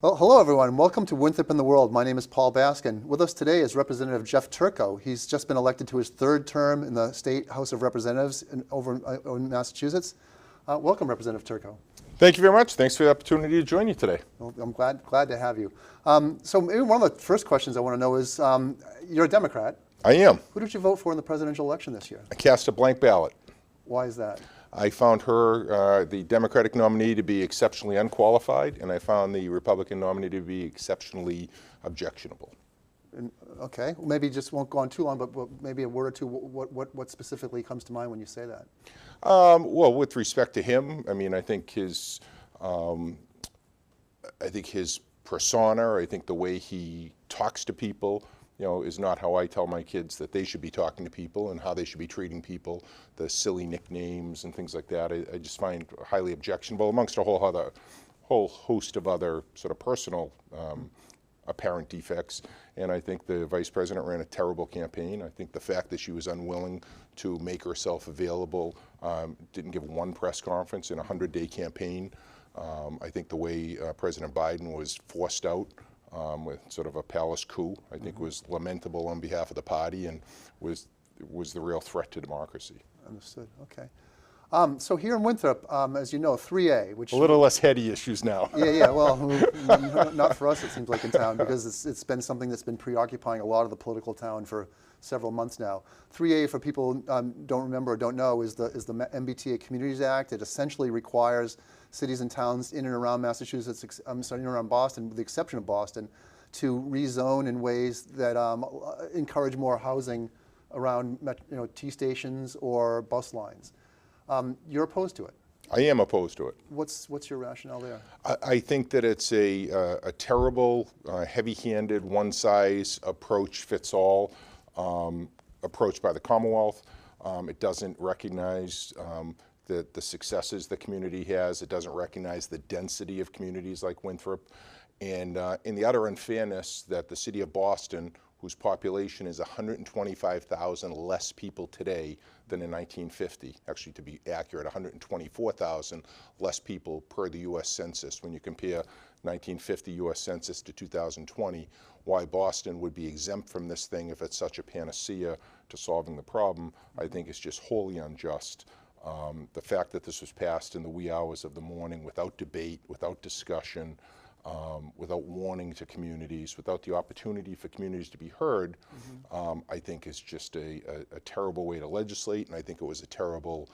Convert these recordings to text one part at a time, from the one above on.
Well, hello everyone, and welcome to Winthrop in the World. My name is Paul Baskin. With us today is Representative Jeff Turco. He's just been elected to his third term in the State House of Representatives over in Massachusetts. Welcome, Representative Turco. Thank you very much. Thanks for the opportunity to join you today. Well, I'm glad to have you. So maybe one of the first questions I want to know is, you're a Democrat. I am. Who did you vote for in the presidential election this year? I cast a blank ballot. Why is that? I found her, the Democratic nominee, to be exceptionally unqualified, and I found the Republican nominee to be exceptionally objectionable. Okay, maybe just won't go on too long, but maybe a word or two. What specifically comes to mind when you say that? Well, with respect to him, I mean, I think his persona, I think the way he talks to people, is not how I tell my kids that they should be talking to people and how they should be treating people. The silly nicknames and things like that, I just find highly objectionable, amongst a whole host of other sort of personal apparent defects. And I think the vice president ran a terrible campaign. I think the fact that she was unwilling to make herself available, didn't give one press conference in a 100-day campaign. I think the way President Biden was forced out with sort of a palace coup, I think was lamentable on behalf of the party and was the real threat to democracy. Understood, okay. So here in Winthrop, as you know, 3A, which... A little less heady issues now. Yeah, well, not for us, it seems like, in town, because it's been something that's been preoccupying a lot of the political town for several months now. 3A, for people who don't remember or don't know, is the MBTA Communities Act. It essentially requires cities and towns in and around Massachusetts, in and around Boston, with the exception of Boston, to rezone in ways that encourage more housing around T stations or bus lines. You're opposed to it. I am opposed to it. What's your rationale there? I think that it's a terrible, heavy-handed, one-size-approach-fits-all approach by the Commonwealth. It doesn't recognize the successes the community has. It doesn't recognize the density of communities like Winthrop. And in the utter unfairness that the city of Boston, whose population is 125,000 less people today than in 1950. Actually, to be accurate, 124,000 less people per the U.S. Census. When you compare 1950 U.S. Census to 2020, why Boston would be exempt from this thing if it's such a panacea to solving the problem, I think is just wholly unjust. The fact that this was passed in the wee hours of the morning without debate, without discussion, without warning to communities, without the opportunity for communities to be heard, I think is just a terrible way to legislate, and I think it's a terrible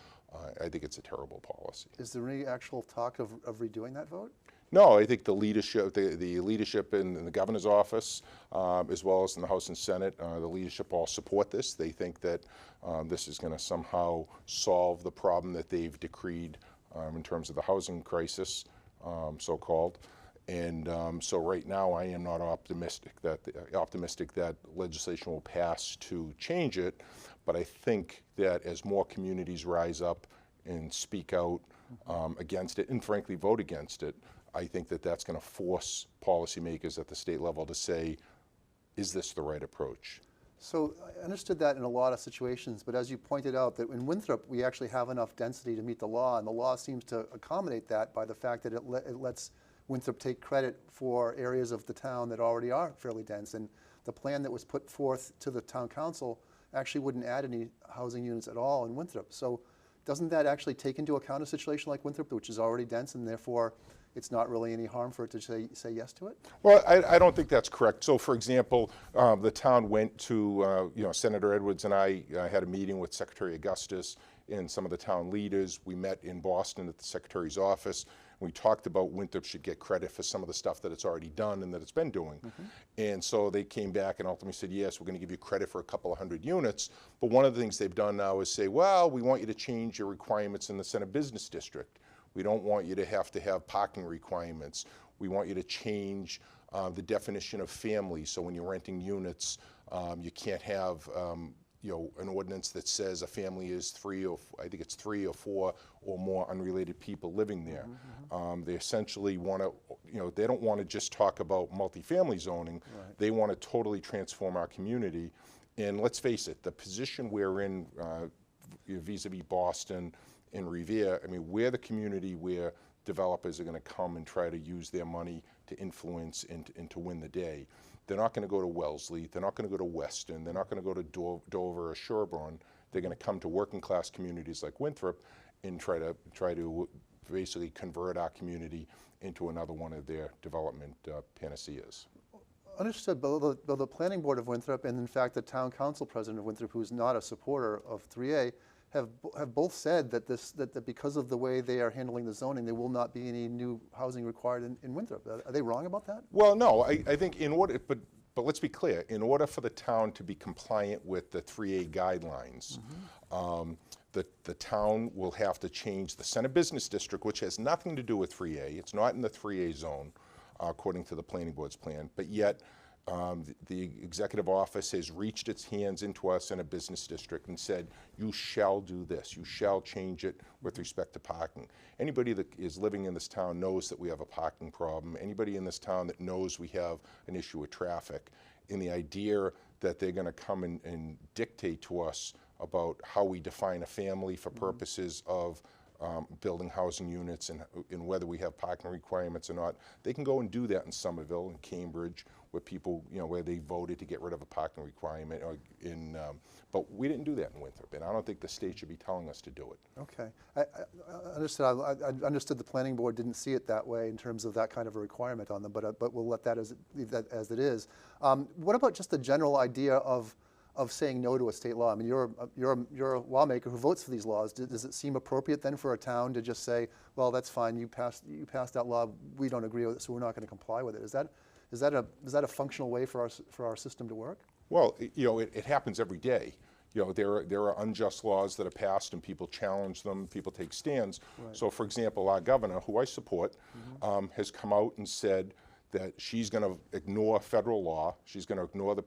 policy. Is there any actual talk of redoing that vote? No, I think the leadership, the leadership in the governor's office, as well as in the House and Senate, the leadership all support this. They think that this is going to somehow solve the problem that they've decreed in terms of the housing crisis, so-called. And so right now, I am not optimistic that legislation will pass to change it. But I think that as more communities rise up and speak out against it, and frankly vote against it, I think that that's going to force policymakers at the state level to say, is this the right approach? So I understood that in a lot of situations, but as you pointed out, that in Winthrop, we actually have enough density to meet the law, and the law seems to accommodate that by the fact that it lets Winthrop take credit for areas of the town that already are fairly dense. And the plan that was put forth to the town council actually wouldn't add any housing units at all in Winthrop. So doesn't that actually take into account a situation like Winthrop, which is already dense, and therefore it's not really any harm for it to say yes to it? Well, I don't think that's correct. So, for example, the town went to, Senator Edwards and I had a meeting with Secretary Augustus and some of the town leaders. We met in Boston at the Secretary's office. We talked about Winthrop should get credit for some of the stuff that it's already done and that it's been doing. And so they came back and ultimately said, yes, we're going to give you credit for a couple of hundred units. But one of the things they've done now is say, well, we want you to change your requirements in the Center Business District. We don't want you to have parking requirements. We want you to change the definition of family. So when you're renting units, you can't have an ordinance that says a family is three or four or more unrelated people living there. They essentially want to, they don't want to just talk about multifamily zoning. Right. They want to totally transform our community. And let's face it, the position we're in vis-a-vis Boston and Revere, I mean, we're the community where developers are going to come and try to use their money to influence and to win the day. They're not going to go to Wellesley. They're not going to go to Weston. They're not going to go to Dover or Sherborne. They're going to come to working class communities like Winthrop and try to basically convert our community into another one of their development panaceas. Understood, but the planning board of Winthrop and in fact the town council president of Winthrop, who's not a supporter of 3A, have both said that because of the way they are handling the zoning, there will not be any new housing required in Winthrop. Are they wrong about that? Well, no, I think in order, but let's be clear, in order for the town to be compliant with the 3A guidelines, the town will have to change the center business district, which has nothing to do with 3A. It's not in the 3A zone, according to the planning board's plan, but yet the executive office has reached its hands into our center business district and said, you shall do this, you shall change it with respect to parking. Anybody that is living in this town knows that we have a parking problem. Anybody in this town that knows we have an issue with traffic. And the idea that they're going to come and dictate to us about how we define a family for purposes of building housing units and whether we have parking requirements or not. They can go and do that in Somerville and Cambridge, where people, where they voted to get rid of a parking requirement. But we didn't do that in Winthrop, and I don't think the state should be telling us to do it. Okay, I understood. I understood the planning board didn't see it that way in terms of that kind of a requirement on them, but we'll let that leave that as it is. What about just the general idea of saying no to a state law? I mean, you're a lawmaker who votes for these laws. Does it seem appropriate then for a town to just say, well, that's fine, you passed that law, we don't agree with it, so we're not going to comply with it? Is that a functional way for our system to work? Well, it happens every day. There are unjust laws that are passed and people challenge them, people take stands. Right. So, for example, our governor, who I support, has come out and said that she's going to ignore federal law. She's going to ignore the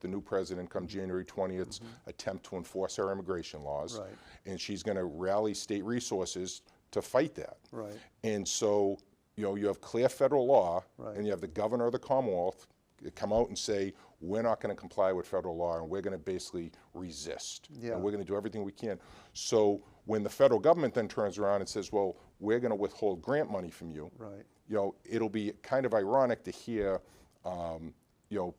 new president come January 20th's attempt to enforce our immigration laws. Right. And she's going to rally state resources to fight that. Right. And so, you have clear federal law, right, and you have the governor of the Commonwealth come out and say, we're not going to comply with federal law and we're going to basically resist. Yeah. And we're going to do everything we can. So when the federal government then turns around and says, well, we're going to withhold grant money from you, right, it'll be kind of ironic to hear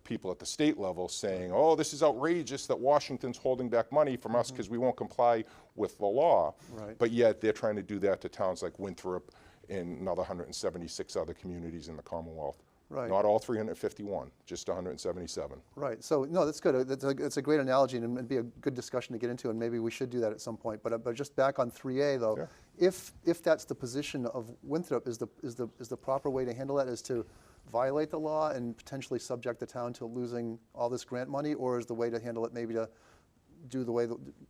people at the state level saying, oh, this is outrageous that Washington's holding back money from us because we won't comply with the law. Right. But yet they're trying to do that to towns like Winthrop and another 176 other communities in the Commonwealth. Right. Not all 351, just 177. Right. So no, that's good. It's a great analogy, and it'd be a good discussion to get into, and maybe we should do that at some point. But just back on 3A though, yeah, if that's the position of Winthrop, is the proper way to handle that is to violate the law and potentially subject the town to losing all this grant money, or is the way to handle it maybe to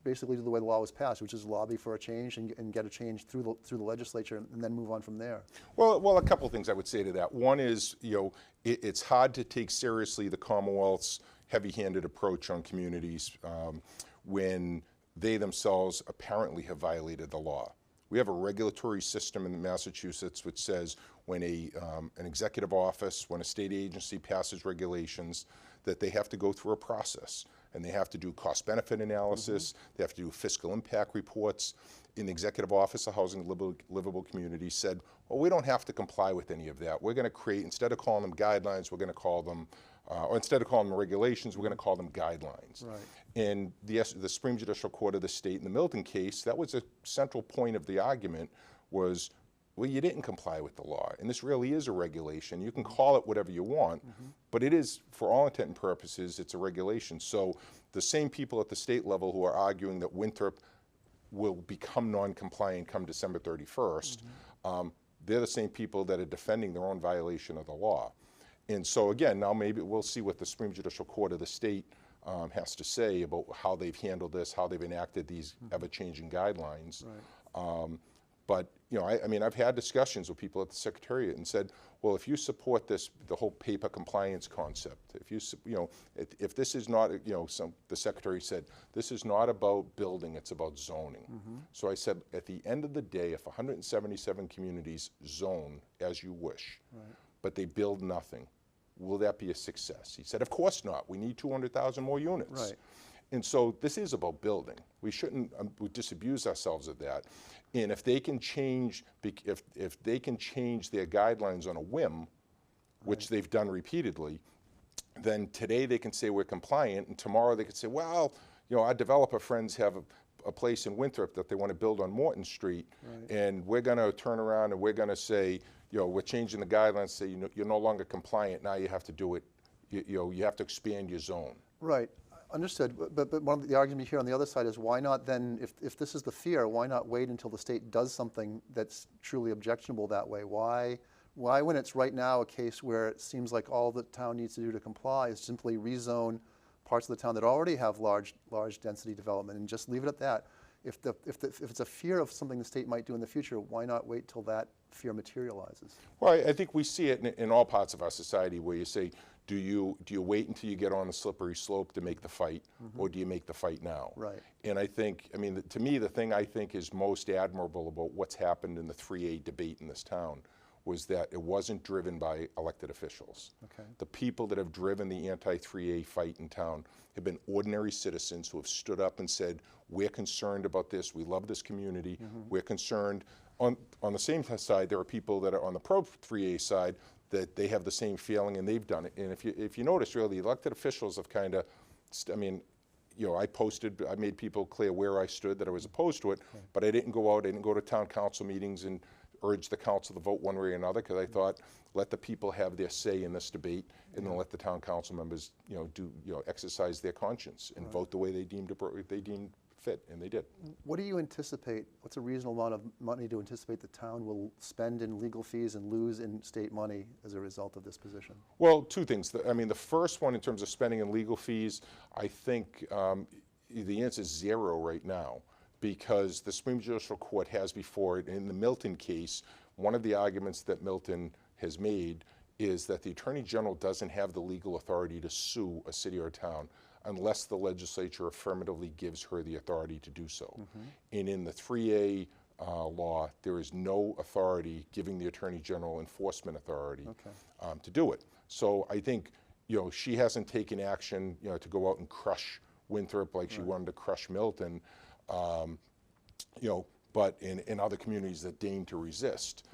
basically do the way the law was passed, which is lobby for a change and get a change through the legislature and then move on from there? Well, a couple of things I would say to that. One is, it's hard to take seriously the Commonwealth's heavy-handed approach on communities when they themselves apparently have violated the law. We have a regulatory system in Massachusetts which says when an executive office, when a state agency passes regulations, that they have to go through a process. And they have to do cost-benefit analysis, they have to do fiscal impact reports. In the Executive Office of Housing Livable Communities said, well, we don't have to comply with any of that. We're going to create, instead of calling them guidelines, we're going to call them, or instead of calling them regulations, we're going to call them guidelines. Right. And the Supreme Judicial Court of the state in the Milton case, that was a central point of the argument was, well, you didn't comply with the law, and this really is a regulation. You can call it whatever you want, but it is, for all intent and purposes, it's a regulation. So the same people at the state level who are arguing that Winthrop will become non-compliant come December 31st, they're the same people that are defending their own violation of the law. And so again, now maybe we'll see what the Supreme Judicial Court of the state has to say about how they've handled this, how they've enacted these ever-changing guidelines. Right. But I mean, I've had discussions with people at the Secretariat and said, well, if you support this, the whole paper compliance concept, if if this is not, the Secretary said, this is not about building, it's about zoning. So I said, at the end of the day, if 177 communities zone as you wish, right, but they build nothing, will that be a success? He said, of course not. We need 200,000 more units. Right. And so this is about building. We shouldn't disabuse ourselves of that. And if they can change, if they can change their guidelines on a whim, which they've done repeatedly, then today they can say we're compliant, and tomorrow they can say, well, our developer friends have a place in Winthrop that they want to build on Morton Street, and we're going to turn around and we're going to say, we're changing the guidelines, say you're no longer compliant, now you have to do it, you have to expand your zone. Right. Understood. But one of the arguments here on the other side is, why not then, if this is the fear, why not wait until the state does something that's truly objectionable that way? Why, when it's right now a case where it seems like all the town needs to do to comply is simply rezone parts of the town that already have large density development and just leave it at that? If it's a fear of something the state might do in the future, why not wait till that fear materializes? Well, I think we see it in all parts of our society, where you say, do you wait until you get on the slippery slope to make the fight, or do you make the fight now? Right. And I think, to me, the thing I think is most admirable about what's happened in the 3A debate in this town was that it wasn't driven by elected officials. Okay. The people that have driven the anti-3A fight in town have been ordinary citizens who have stood up and said, we're concerned about this, we love this community, we're concerned. On the same side, there are people that are on the pro-3A side that they have the same feeling and they've done it. And if you notice, really, elected officials have kind of, I made people clear where I stood, that I was opposed to it, but I didn't go to town council meetings and urge the council to vote one way or another, because I thought, let the people have their say in this debate, and then let the town council members, exercise their conscience and vote the way they deemed fit, and they did. What do you anticipate? What's a reasonable amount of money to anticipate the town will spend in legal fees and lose in state money as a result of this position? Well, two things. The first one, in terms of spending in legal fees, I think the answer is zero right now, because the Supreme Judicial Court has before it, in the Milton case, one of the arguments that Milton has made is that the Attorney General doesn't have the legal authority to sue a city or a town unless the legislature affirmatively gives her the authority to do so. And in the 3A law, there is no authority giving the Attorney General enforcement authority to do it. So I think, she hasn't taken action, to go out and crush Winthrop like she wanted to crush Milton, but in other communities that deign to resist.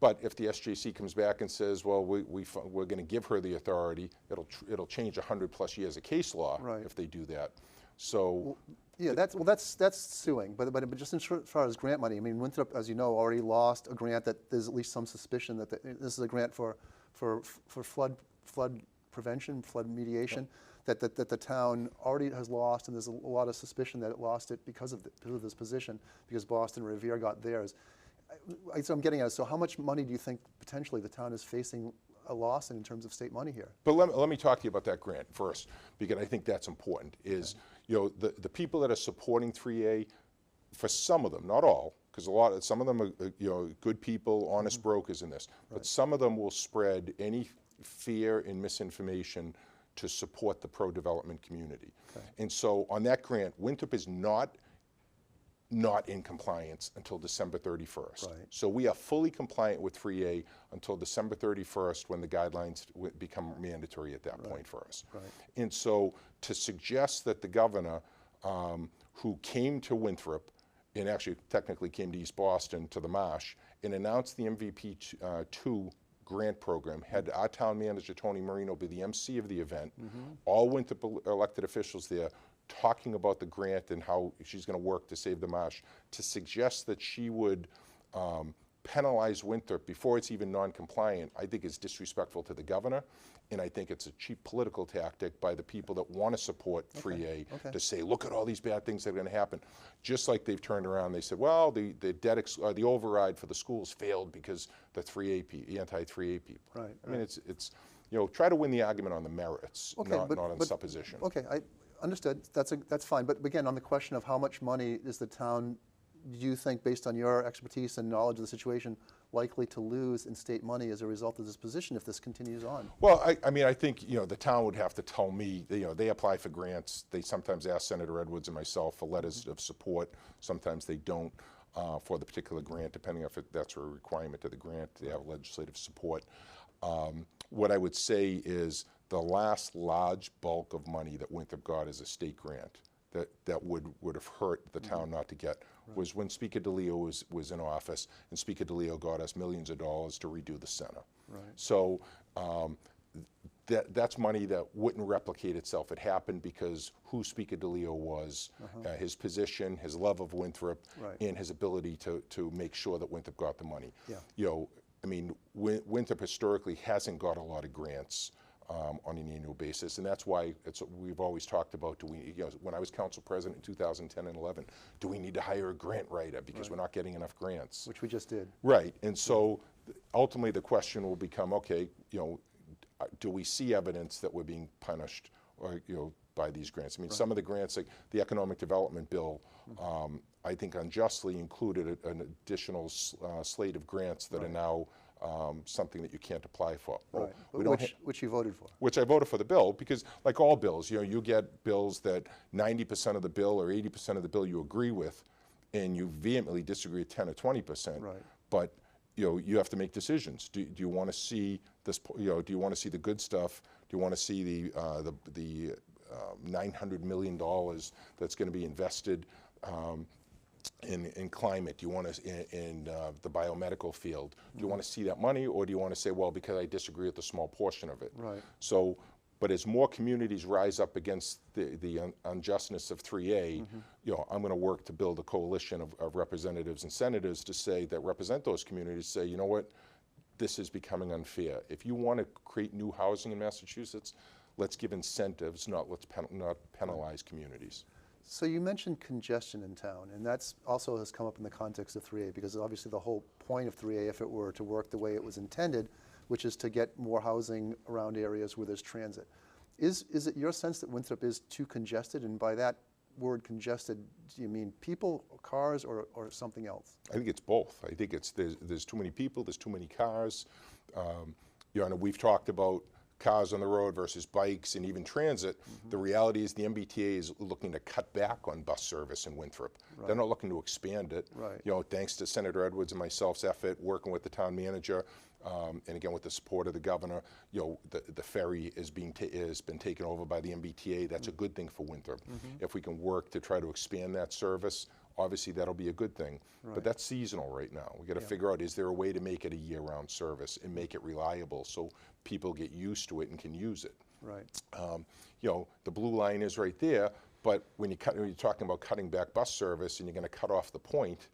But if the SJC comes back and says, well, we're going to give her the authority, it'll change 100+ years of case law if they do that. So, yeah, that's suing. But just as far as grant money, Winthrop, as you know, already lost a grant that there's at least some suspicion that this is a grant for flood prevention, flood mediation. That the town already has lost, and there's a lot of suspicion that it lost it because of this position, because Boston Revere got theirs. So I'm getting at, so how much money do you think potentially the town is facing a loss in terms of state money here? But let me talk to you about that grant first, because I think that's important. Is the people that are supporting 3A, for some of them, not all, because some of them are good people, honest brokers in this, but some of them will spread any fear and misinformation to support the pro-development community. And so on that grant, Winthrop is not in compliance until December 31st. So we are fully compliant with 3A until December 31st, when the guidelines become mandatory at that point for us. And so to suggest that the governor, who came to Winthrop, and actually technically came to East Boston, to the Marsh, and announced the MVP2 grant program, had our town manager, Tony Marino, be the MC of the event, all Winthrop elected officials there talking about the grant and how she's going to work to save the Marsh, to suggest that she would penalize Winthrop before it's even non-compliant, I think is disrespectful to the governor, and I think it's a cheap political tactic by the people that want to support 3A to say, look at all these bad things that are going to happen. Just like they've turned around, they said, well, the override for the schools failed because the anti-3A people. It's try to win the argument on the merits, not on supposition. I understood. That's fine. But again, on the question of how much money is the town, do you think, based on your expertise and knowledge of the situation, likely to lose in state money as a result of this position if this continues on? Well, I think the town would have to tell me. They apply for grants. They sometimes ask Senator Edwards and myself for letters of support. Sometimes they don't for the particular grant, depending if that's a requirement to the grant. They have legislative support. What I would say is the last large bulk of money that Winthrop got as a state grant that would have hurt the town not to get was when Speaker DeLeo was in office, and Speaker DeLeo got us millions of dollars to redo the center. Right. So that's money that wouldn't replicate itself. It happened because who Speaker DeLeo was, his position, his love of Winthrop, and his ability to make sure that Winthrop got the money. Yeah. You know, I mean, Winthrop historically hasn't got a lot of grants on an annual basis, and that's why we've always talked about, when I was council president in 2010 and 11, do we need to hire a grant writer because we're not getting enough grants? Which we just did. Right, and so ultimately the question will become, okay, do we see evidence that we're being punished, or by these grants? I mean, some of the grants, like the economic development bill, I think unjustly included an additional slate of grants that are now something that you can't apply for. Right. Which you voted for. Which I voted for the bill, because like all bills, you get bills that 90% of the bill or 80% of the bill you agree with, and you vehemently disagree at 10 or 20%. Right. But you have to make decisions. Do you want to see this? Do you want to see the good stuff? Do you want to see the $900 million that's going to be invested in climate? Do you want to in the biomedical field? Do you want to see that money, or do you want to say, well, because I disagree with a small portion of it? Right. So, but as more communities rise up against the unjustness of 3A, I'm going to work to build a coalition of representatives and senators to say that represent those communities. Say, you know what, this is becoming unfair. If you want to create new housing in Massachusetts, let's give incentives, not penalize communities. So you mentioned congestion in town, and that's also has come up in the context of 3A, because obviously the whole point of 3A, if it were to work the way it was intended, which is to get more housing around areas where there's transit. Is it your sense that Winthrop is too congested? And by that word congested, do you mean people, cars, or something else? I think it's both. I think there's too many people, there's too many cars. We've talked about cars on the road versus bikes and even transit. The reality is the MBTA is looking to cut back on bus service in Winthrop. They're not looking to expand it. Thanks to Senator Edwards and myself's effort, working with the town manager, and again with the support of the governor, the ferry has been taken over by the MBTA. That's a good thing for Winthrop. If we can work to try to expand that service, obviously that'll be a good thing. But that's seasonal right now. We got to figure out, is there a way to make it a year-round service and make it reliable so people get used to it and can use it? Right. The blue line is right there, but when you're talking about cutting back bus service and you're going to cut off the point,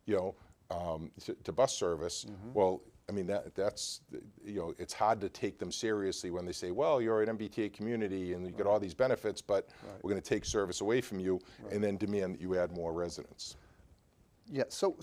to bus service, well, I mean, that's it's hard to take them seriously when they say, well, you're an MBTA community and you get all these benefits, but we're going to take service away from you and then demand that you add more residents. Yeah, so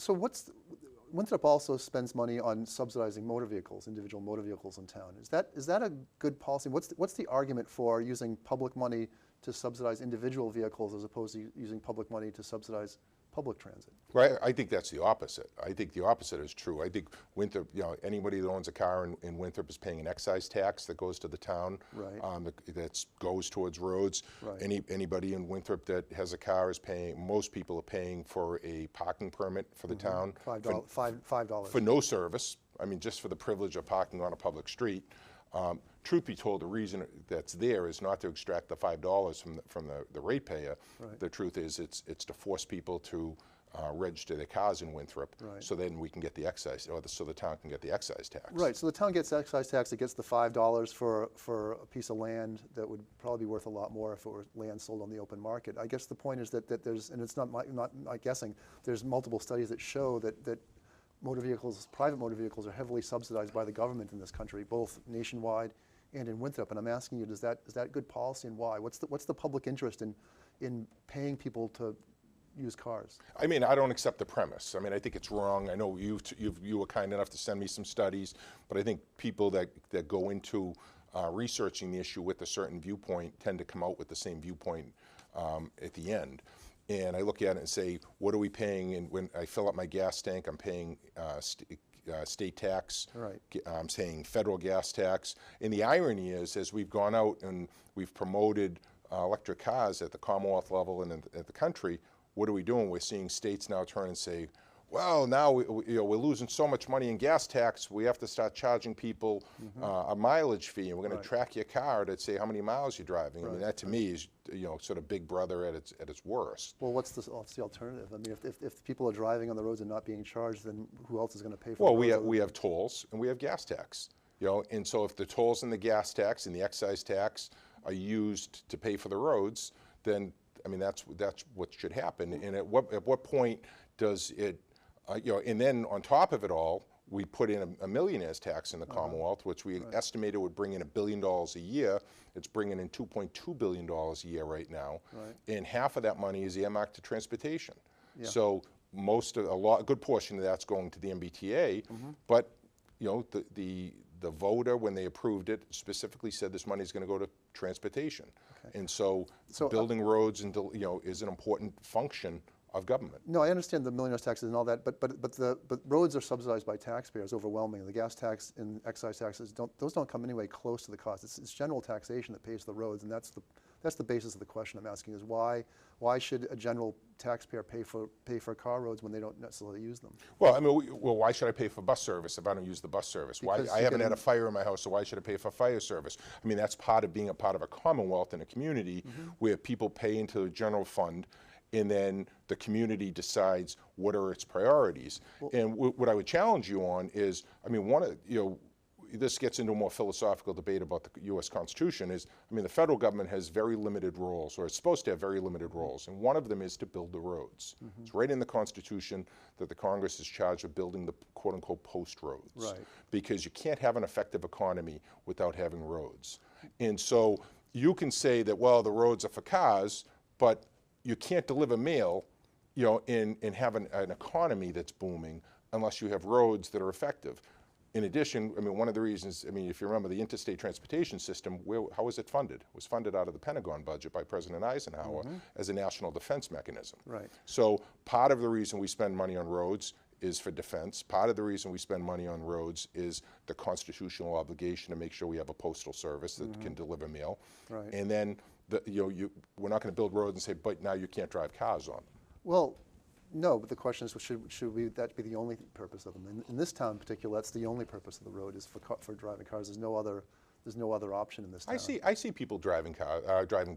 Winthrop also spends money on subsidizing motor vehicles, individual motor vehicles in town. Is that a good policy? What's the argument for using public money to subsidize individual vehicles as opposed to using public money to subsidize public transit? Right, I think that's the opposite. I think the opposite is true. I think Winthrop, anybody that owns a car in Winthrop is paying an excise tax that goes to the town. Right. That goes towards roads. Right. Anybody in Winthrop that has a car is paying. Most people are paying for a parking permit for the town. $5 for no service. I mean, just for the privilege of parking on a public street. Truth be told, the reason that's there is not to extract the $5 from the ratepayer. Right. The truth is, it's to force people to register their cars in Winthrop, so then we can get the excise, so the town can get the excise tax. Right. So the town gets excise tax. It gets the $5 for a piece of land that would probably be worth a lot more if it were land sold on the open market. I guess the point is that there's, and it's not my guessing, there's multiple studies that show that motor vehicles, private motor vehicles, are heavily subsidized by the government in this country, both nationwide and in Winthrop. And I'm asking you, is that good policy, and why? What's the public interest in paying people to use cars? I mean, I don't accept the premise. I mean, I think it's wrong. I know you were kind enough to send me some studies, but I think people that go into researching the issue with a certain viewpoint tend to come out with the same viewpoint at the end. And I look at it and say, what are we paying? And when I fill up my gas tank, I'm paying state tax. Right. I'm paying federal gas tax. And the irony is, as we've gone out and we've promoted electric cars at the Commonwealth level and at the country, what are we doing? We're seeing states now turn and say, well, now we're losing so much money in gas tax, we have to start charging people a mileage fee, and we're going to track your car to say how many miles you're driving. I mean, that to me is sort of Big Brother at its worst. Well, what's the alternative? I mean, if people are driving on the roads and not being charged, then who else is going to pay for? Well, the we have tolls and we have gas tax. And so if the tolls and the gas tax and the excise tax are used to pay for the roads, then I mean that's what should happen. And at what point does it? And then on top of it all, we put in a millionaire's tax in the Commonwealth, which we estimated would bring in $1 billion a year. It's bringing in $2.2 billion a year right now, and half of that money is earmarked to transportation. So a good portion of that's going to the MBTA, but the voter, when they approved it, specifically said this money is going to go to transportation, and so building roads and is an important function of government. No, I understand the millionaire's taxes and all that, but roads are subsidized by taxpayers overwhelmingly. The gas tax and excise taxes don't come anyway close to the cost. It's general taxation that pays the roads, and that's the basis of the question I'm asking: is why should a general taxpayer pay for car roads when they don't necessarily use them? Well, I mean, why should I pay for bus service if I don't use the bus service? Why I haven't had a fire in my house, so why should I pay for fire service? I mean, that's part of being a part of a commonwealth and a community where people pay into the general fund, and then the community decides what are its priorities. And what I would challenge you on is, I mean, this gets into a more philosophical debate about the U.S. Constitution is, I mean, the federal government has very limited roles, or it's supposed to have very limited roles, and one of them is to build the roads. It's right in the Constitution that the Congress is charged with building the quote-unquote post roads, because you can't have an effective economy without having roads. And so you can say that, well, the roads are for cars, but you can't deliver mail, and have an economy that's booming unless you have roads that are effective. In addition, I mean, one of the reasons, I mean, if you remember the interstate transportation system, how was it funded? It was funded out of the Pentagon budget by President Eisenhower as a national defense mechanism. So part of the reason we spend money on roads is for defense. Part of the reason we spend money on roads is the constitutional obligation to make sure we have a postal service that can deliver mail. And then we're not going to build roads and say, but now you can't drive cars on them. Well, no, but the question is, should that be the only purpose of them? In this town in particular, that's the only purpose of the road is for driving cars. There's no other option in this town. I see people driving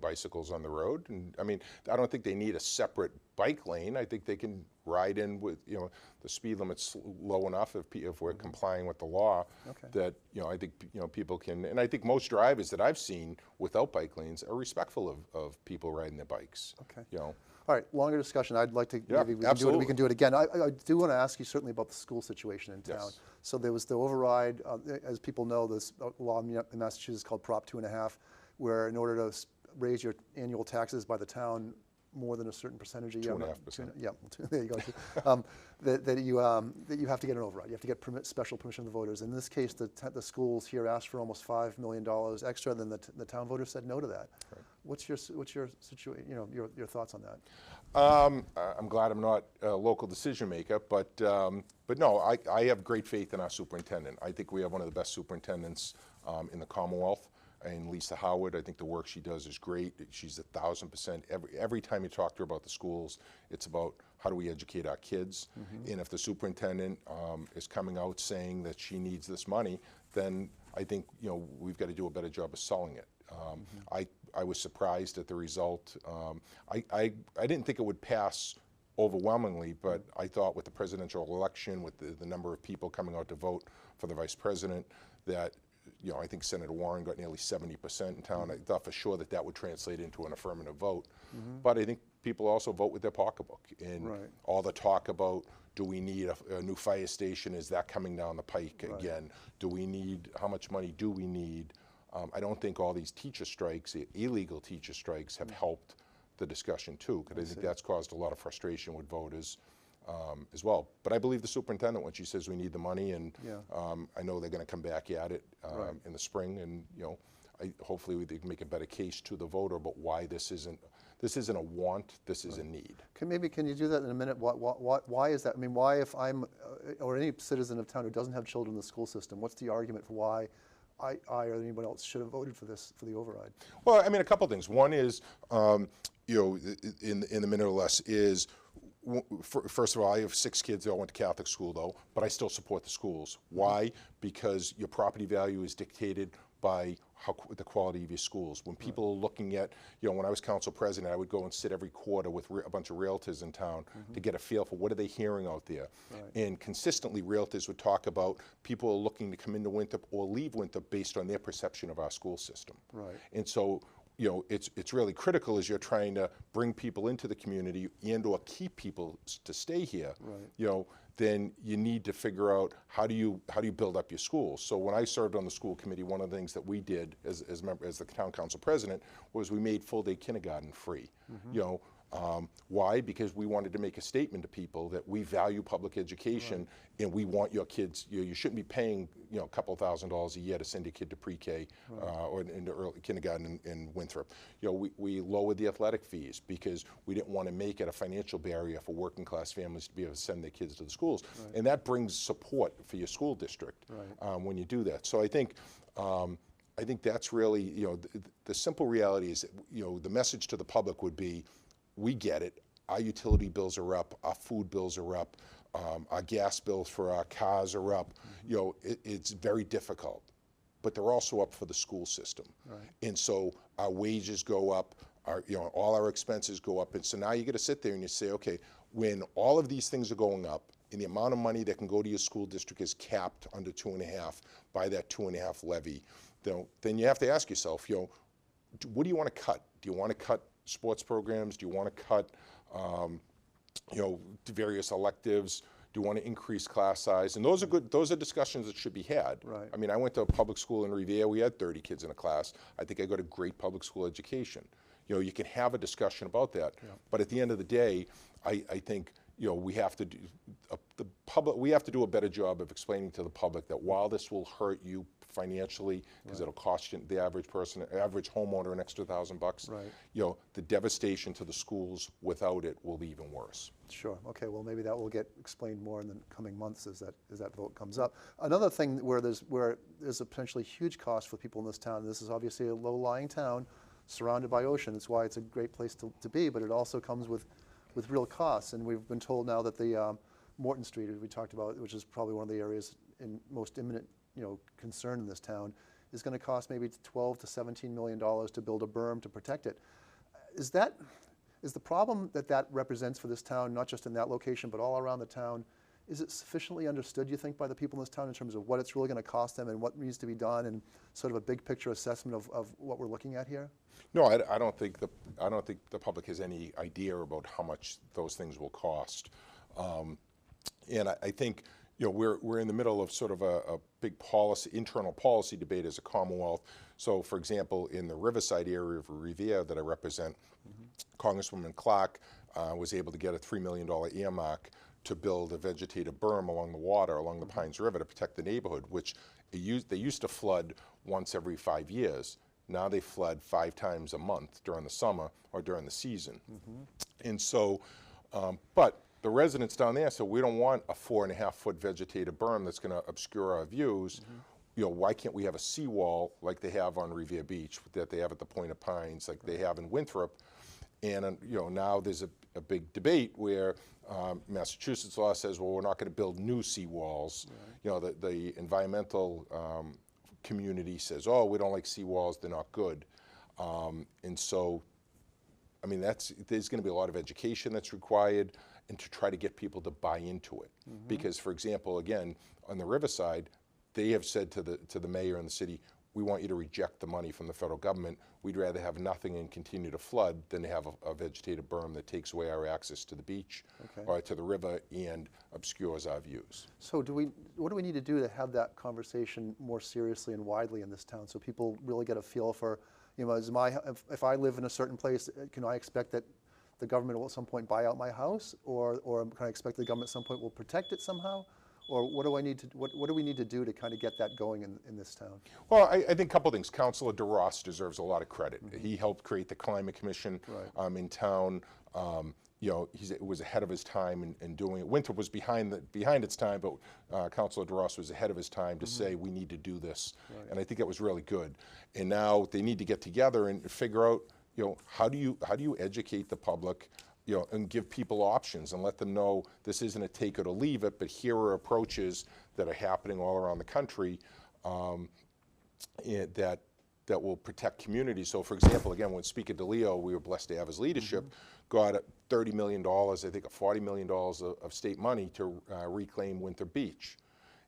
bicycles on the road, and I mean, I don't think they need a separate bike lane. I think they can ride in with the speed limit's low enough if we're complying with the law that I think people can, and I think most drivers that I've seen without bike lanes are respectful of people riding their bikes. All right, longer discussion. I'd like to maybe we can do it again. I do want to ask you certainly about the school situation in town. So there was the override, as people know, this law in Massachusetts called Prop 2.5, where in order to raise your annual taxes by the town more than a certain percentage a year. 2.5%. Yeah, there you go. that you have to get an override. You have to get special permission of the voters. In this case, the schools here asked for almost $5 million extra. Then the town voters said no to that. What's your situation? Your thoughts on that? I'm glad I'm not a local decision maker, but no, I have great faith in our superintendent. I think we have one of the best superintendents in the Commonwealth. And Lisa Howard, I think the work she does is great. She's 1,000%. Every time you talk to her about the schools, it's about how do we educate our kids. And if the superintendent is coming out saying that she needs this money, then I think we've got to do a better job of selling it. I was surprised at the result. I didn't think it would pass overwhelmingly, but I thought with the presidential election, with the number of people coming out to vote for the vice president, that I think Senator Warren got nearly 70% in town. I thought for sure that would translate into an affirmative vote. But I think people also vote with their pocketbook. And all the talk about, do we need a new fire station? Is that coming down the pike again? How much money do we need? I don't think all these teacher strikes, illegal teacher strikes, have helped the discussion too, because I think that's caused a lot of frustration with voters. As well. But I believe the superintendent when she says we need the money, and I know they're going to come back at it in the spring, and hopefully we can make a better case to the voter about why this isn't a want, this is a need. Can you do that in a minute? Why is that? I mean, why, if I'm or any citizen of town who doesn't have children in the school system, what's the argument for why I or anyone else should have voted for the override? Well, I mean, a couple things. One is, in the minute or less, is First of all, I have 6 kids. They all went to Catholic school, though, but I still support the schools. Why? Because your property value is dictated by the quality of your schools. When people are looking at, when I was council president, I would go and sit every quarter with a bunch of realtors in town to get a feel for what are they hearing out there. And consistently, realtors would talk about people are looking to come into Winthrop or leave Winthrop based on their perception of our school system. And so, it's really critical as you're trying to bring people into the community and or keep people to stay here. Then you need to figure out how do you build up your schools. So when I served on the school committee, one of the things that we did as the town council president was we made full-day kindergarten free. Why? Because we wanted to make a statement to people that we value public education and we want your kids, you shouldn't be paying a couple $1,000s a year to send your kid to pre-K or into early kindergarten in Winthrop. We lowered the athletic fees because we didn't want to make it a financial barrier for working class families to be able to send their kids to the schools. And that brings support for your school district when you do that. So I think that's really, the simple reality is that, the message to the public would be, we get it. Our utility bills are up. Our food bills are up. Our gas bills for our cars are up. It's very difficult, but they're also up for the school system. And so our wages go up. All our expenses go up. And so now you got to sit there and you say, okay, when all of these things are going up, and the amount of money that can go to your school district is capped under 2.5 by that 2.5 levy, then you have to ask yourself, what do you want to cut? Do you want to cut sports programs? Do you want to cut, various electives? Do you want to increase class size? And those are good. Those are discussions that should be had. I mean, I went to a public school in Revere. We had 30 kids in a class. I think I got a great public school education. You can have a discussion about that. But at the end of the day, I think we have to do we have to do a better job of explaining to the public that while this will hurt you financially, because it'll cost you, the average homeowner, an extra $1,000. The devastation to the schools without it will be even worse. Sure. Okay. Well, maybe that will get explained more in the coming months as that vote comes up. Another thing where there's a potentially huge cost for people in this town. This is obviously a low-lying town, surrounded by ocean. That's why it's a great place to be. But it also comes with real costs. And we've been told now that the Morton Street, as we talked about, which is probably one of the areas in most imminent concern in this town, is going to cost maybe $12 to $17 million to build a berm to protect it. Is the problem that represents for this town, not just in that location, but all around the town, is it sufficiently understood, you think, by the people in this town in terms of what it's really going to cost them and what needs to be done, and sort of a big picture assessment of what we're looking at here? No, I don't think the public has any idea about how much those things will cost, and I think we're in the middle of sort of a big internal policy debate as a Commonwealth. So, for example, in the Riverside area of Revere that I represent, Congresswoman Clark was able to get a $3 million earmark to build a vegetative berm along the water, along the Pines River, to protect the neighborhood, which they used to flood once every 5 years. Now they flood 5 times a month during the summer or during the season. And so, but the residents down there said, we don't want a 4.5-foot vegetative berm that's going to obscure our views. Why can't we have a seawall like they have on Revere Beach, that they have at the Point of Pines, like they have in Winthrop? And now there's a big debate where Massachusetts law says, well, we're not going to build new seawalls. The environmental community says, oh, we don't like seawalls, they're not good. And so, I mean, there's going to be a lot of education that's required, and to try to get people to buy into it. Because, for example, again, on the Riverside, they have said to the mayor and the city, we want you to reject the money from the federal government. We'd rather have nothing and continue to flood than to have a vegetative berm that takes away our access to the beach or to the river and obscures our views. So what do we need to do to have that conversation more seriously and widely in this town, so people really get a feel for, if I live in a certain place, can I expect that the government will at some point buy out my house, or can I expect the government at some point will protect it somehow? Or what do we need to do to kind of get that going in this town? Well, I think a couple things. Councilor DeRoss deserves a lot of credit. He helped create the Climate Commission in town. He was ahead of his time in doing it. Winthrop was behind its time, but Councilor DeRoss was ahead of his time to say we need to do this, and I think that was really good. And now they need to get together and figure out, how do you educate the public and give people options and let them know this isn't a take it or leave it, but here are approaches that are happening all around the country that will protect communities. So, for example, again, when Speaker DeLeo, we were blessed to have his leadership, got $30 million, I think $40 million of state money to reclaim Winthrop Beach.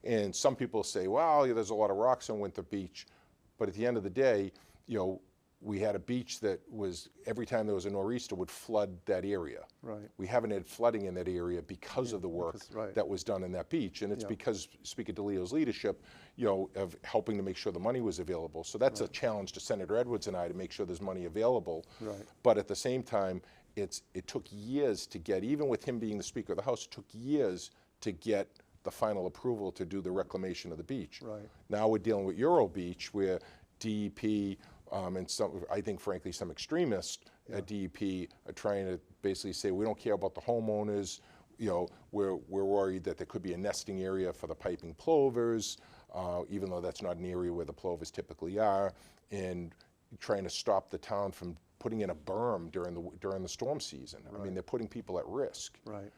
And some people say, well, yeah, there's a lot of rocks on Winthrop Beach, but at the end of the day, we had a beach that was, every time there was a nor'easter, would flood that area. Right. We haven't had flooding in that area because of the work that was done in that beach. And it's because Speaker DeLeo's leadership, of helping to make sure the money was available. So that's a challenge to Senator Edwards and I to make sure there's money available. Right. But at the same time, it took years to get, even with him being the Speaker of the House, it took years to get the final approval to do the reclamation of the beach. Right. Now we're dealing with Euro Beach, where DEP, and I think, frankly, some extremists at DEP are trying to basically say, we don't care about the homeowners. We're worried that there could be a nesting area for the piping plovers, even though that's not an area where the plovers typically are, and trying to stop the town from putting in a berm during the storm season. I mean, they're putting people at risk. Right.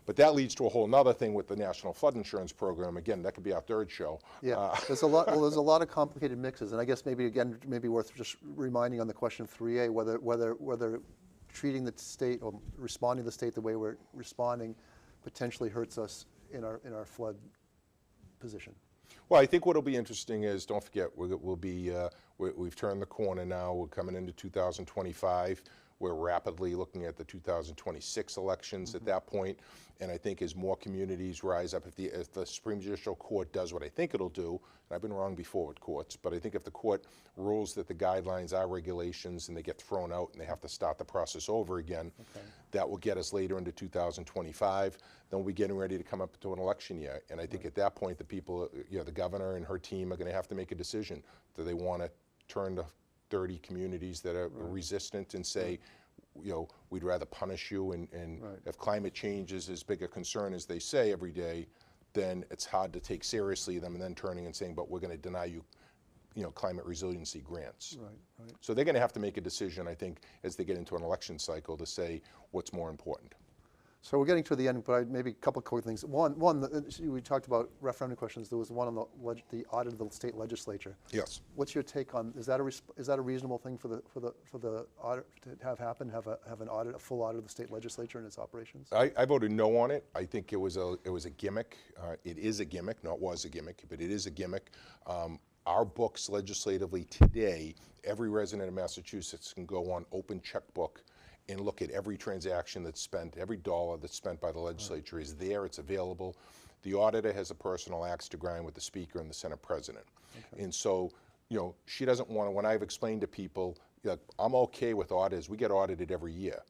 But that leads to a whole nother thing with the National Flood Insurance Program. Again, that could be our third show. Yeah, there's a lot. Well, there's a lot of complicated mixes, and I guess maybe worth just reminding on the question of 3A whether treating the state or responding to the state the way we're responding potentially hurts us in our flood position. Well, I think what'll be interesting is, don't forget, we've turned the corner now. We're coming into 2025. We're rapidly looking at the 2026 elections at that point. And I think as more communities rise up, if the Supreme Judicial Court does what I think it'll do, and I've been wrong before with courts, but I think if the court rules that the guidelines are regulations and they get thrown out and they have to start the process over again, that will get us later into 2025. Then we'll be getting ready to come up to an election year. And I think at that point, the people, the governor and her team are going to have to make a decision. Do they want to turn to 30 communities that are resistant and say, we'd rather punish you, and if climate change is as big a concern as they say every day, then it's hard to take seriously them and then turning and saying, but we're going to deny you, climate resiliency grants. Right. So they're going to have to make a decision, I think, as they get into an election cycle to say what's more important. So we're getting to the end, but maybe a couple of quick things. One, we talked about referendum questions. There was one on the audit of the state legislature. Yes. What's your take on? Is that a reasonable thing for the audit to have happen? Have an audit, a full audit of the state legislature and its operations? I voted no on it. I think it was a gimmick. It is a gimmick, not was a gimmick, but it is a gimmick. Our books legislatively today, every resident of Massachusetts can go on open checkbook and look at every transaction that's spent, every dollar that's spent by the legislature is there, it's available. The auditor has a personal axe to grind with the Speaker and the Senate President. And so, she doesn't want to, when I've explained to people, I'm okay with auditors, we get audited every year.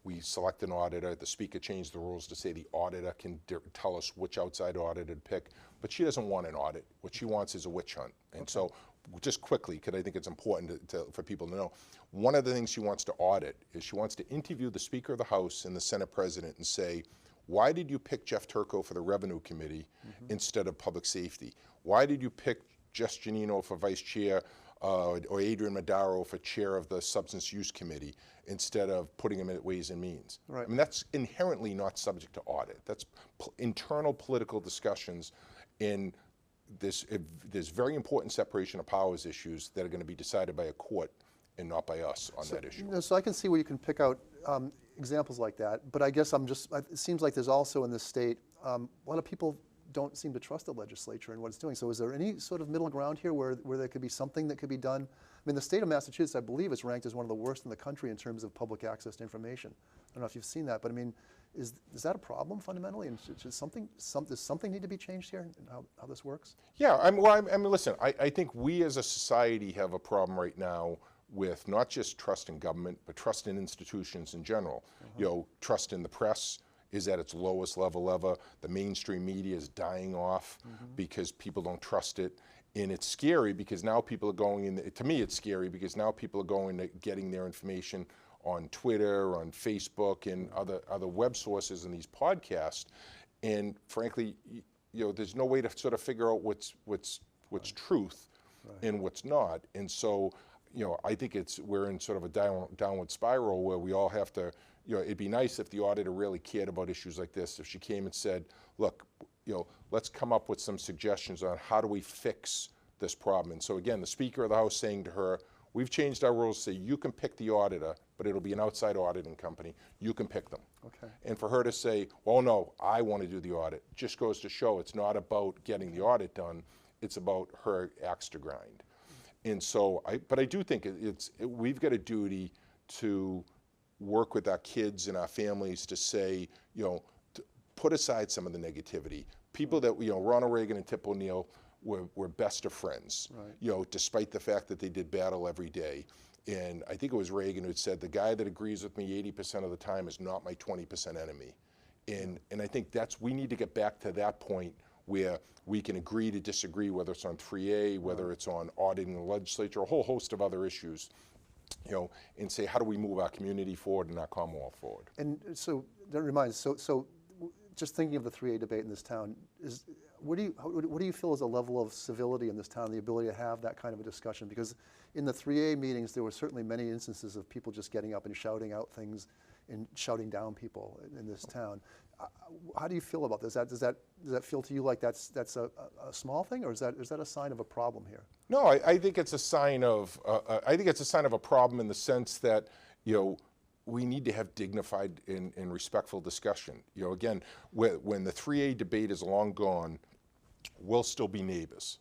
We select an auditor, the Speaker changed the rules to say the auditor can tell us which outside auditor to pick, but she doesn't want an audit. What she wants is a witch hunt. And so, just quickly, because I think it's important for people to know, one of the things she wants to audit is she wants to interview the Speaker of the House and the Senate President and say, why did you pick Jeff Turco for the Revenue Committee instead of Public Safety? Why did you pick Jess Janino for Vice Chair or Adrian Madaro for Chair of the Substance Use Committee instead of putting him at Ways and Means? Right. I mean, that's inherently not subject to audit. That's internal political discussions in there's very important separation of powers issues that are going to be decided by a court and not by us on that issue. So I can see where you can pick out examples like that, but I guess it seems like there's also in this state, a lot of people don't seem to trust the legislature and what it's doing. So is there any sort of middle ground here where there could be something that could be done? I mean, the state of Massachusetts, I believe, is ranked as one of the worst in the country in terms of public access to information. I don't know if you've seen that, but I mean, is that a problem fundamentally? And does something need to be changed here in how this works? Yeah, I mean, listen, I think we as a society have a problem right now with not just trust in government, but trust in institutions in general. Trust in the press is at its lowest level ever. The mainstream media is dying off because people don't trust it. And it's scary because now people are going in, to me it's scary because now people are going to getting their information on Twitter, on Facebook, and other web sources and these podcasts. And frankly, there's no way to sort of figure out what's truth and what's not. And so, I think we're in sort of a downward spiral where we all have to, it'd be nice if the auditor really cared about issues like this, if she came and said, look, let's come up with some suggestions on how do we fix this problem. And so again, the Speaker of the House saying to her, we've changed our rules so you can pick the auditor, but it'll be an outside auditing company. You can pick them. Okay. And for her to say, well, no, I want to do the audit, just goes to show it's not about getting the audit done. It's about her axe to grind. And so, but I do think we've got a duty to work with our kids and our families to say, to put aside some of the negativity. People that, Ronald Reagan and Tip O'Neill were best of friends, right. Despite the fact that they did battle every day. And I think it was Reagan who said, the guy that agrees with me 80% of the time is not my 20% enemy. And I think we need to get back to that point where we can agree to disagree, whether it's on 3A, whether it's on auditing the legislature, a whole host of other issues, and say, how do we move our community forward and our Commonwealth forward? And so that reminds, so just thinking of the 3A debate in this town, what do you feel is a level of civility in this town, the ability to have that kind of a discussion? Because in the 3A meetings, there were certainly many instances of people just getting up and shouting out things and shouting down people in this town. How do you feel about this? Does that feel to you like that's a small thing, or is that a sign of a problem here? No, I think it's a sign of a problem in the sense that we need to have dignified and respectful discussion. Again, when the 3A debate is long gone, we'll still be neighbors,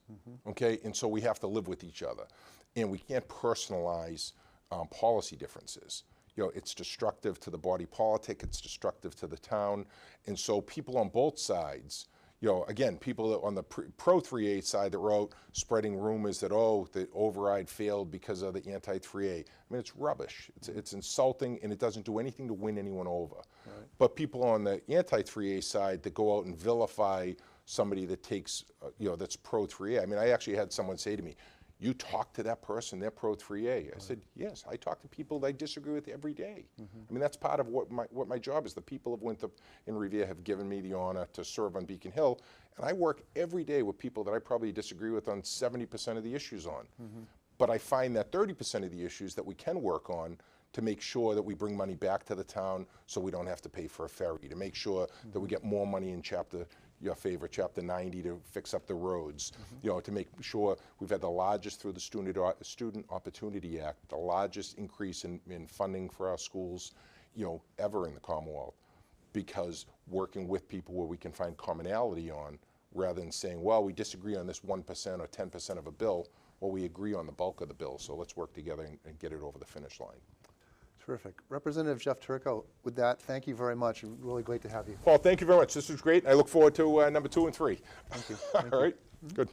okay? And so we have to live with each other, and we can't personalize policy differences. It's destructive to the body politic, it's destructive to the town, and so people on both sides, again, people on the pro 3A side that wrote spreading rumors that, the override failed because of the anti-3A. I mean, it's rubbish. It's insulting, and it doesn't do anything to win anyone over. Right. But people on the anti-3A side that go out and vilify somebody that takes, that's pro 3A. I mean, I actually had someone say to me, you talk to that person, they're pro 3A. I said, yes, I talk to people that I disagree with every day. I mean, that's part of what my job is. The people of Winthrop and Revere have given me the honor to serve on Beacon Hill, and I work every day with people that I probably disagree with on 70% of the issues on. But I find that 30% of the issues that we can work on to make sure that we bring money back to the town so we don't have to pay for a ferry, to make sure that we get more money in Chapter 90 to fix up the roads, to make sure we've had the largest, through the Student Opportunity Act, the largest increase in funding for our schools, ever in the Commonwealth, because working with people where we can find commonality on, rather than saying, well, we disagree on this 1% or 10% of a bill, well, we agree on the bulk of the bill, so let's work together and get it over the finish line. Terrific. Representative Jeff Turco, with that, thank you very much. Really great to have you. Paul, thank you very much. This was great. I look forward to number 2 and 3. Thank you. All right. Good.